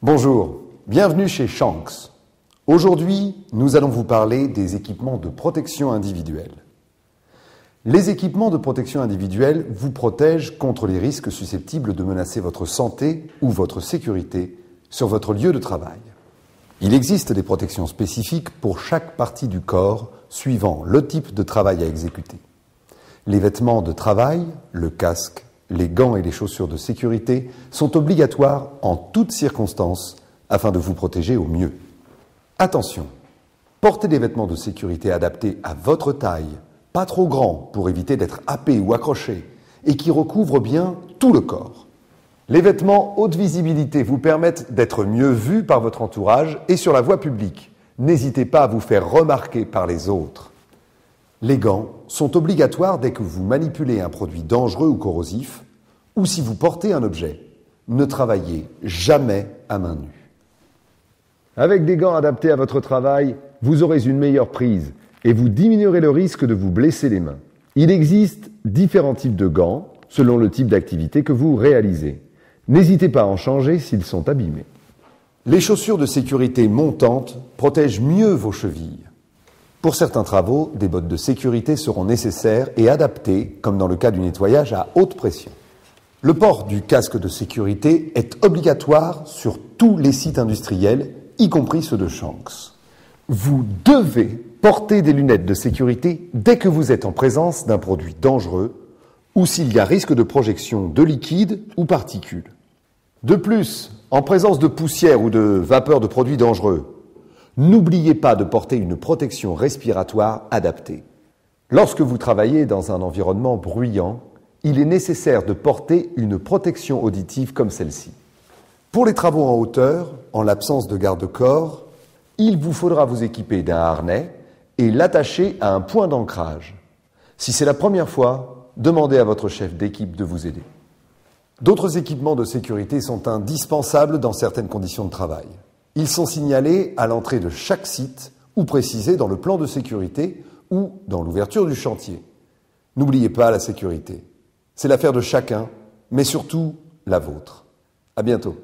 Bonjour, bienvenue chez Shanks. Aujourd'hui, nous allons vous parler des équipements de protection individuelle. Les équipements de protection individuelle vous protègent contre les risques susceptibles de menacer votre santé ou votre sécurité sur votre lieu de travail. Il existe des protections spécifiques pour chaque partie du corps suivant le type de travail à exécuter. Les vêtements de travail, le casque, les gants et les chaussures de sécurité sont obligatoires en toutes circonstances afin de vous protéger au mieux. Attention, portez des vêtements de sécurité adaptés à votre taille, pas trop grands pour éviter d'être happé ou accroché, et qui recouvrent bien tout le corps. Les vêtements haute visibilité vous permettent d'être mieux vus par votre entourage et sur la voie publique. N'hésitez pas à vous faire remarquer par les autres. Les gants sont obligatoires dès que vous manipulez un produit dangereux ou corrosif, ou si vous portez un objet. Ne travaillez jamais à main nue. Avec des gants adaptés à votre travail, vous aurez une meilleure prise et vous diminuerez le risque de vous blesser les mains. Il existe différents types de gants selon le type d'activité que vous réalisez. N'hésitez pas à en changer s'ils sont abîmés. Les chaussures de sécurité montantes protègent mieux vos chevilles. Pour certains travaux, des bottes de sécurité seront nécessaires et adaptées, comme dans le cas du nettoyage à haute pression. Le port du casque de sécurité est obligatoire sur tous les sites industriels, y compris ceux de Shanks. Vous devez porter des lunettes de sécurité dès que vous êtes en présence d'un produit dangereux ou s'il y a risque de projection de liquide ou particules. De plus, en présence de poussière ou de vapeur de produits dangereux, n'oubliez pas de porter une protection respiratoire adaptée. Lorsque vous travaillez dans un environnement bruyant, il est nécessaire de porter une protection auditive comme celle-ci. Pour les travaux en hauteur, en l'absence de garde-corps, il vous faudra vous équiper d'un harnais et l'attacher à un point d'ancrage. Si c'est la première fois, demandez à votre chef d'équipe de vous aider. D'autres équipements de sécurité sont indispensables dans certaines conditions de travail. Ils sont signalés à l'entrée de chaque site ou précisés dans le plan de sécurité ou dans l'ouverture du chantier. N'oubliez pas la sécurité. C'est l'affaire de chacun, mais surtout la vôtre. À bientôt.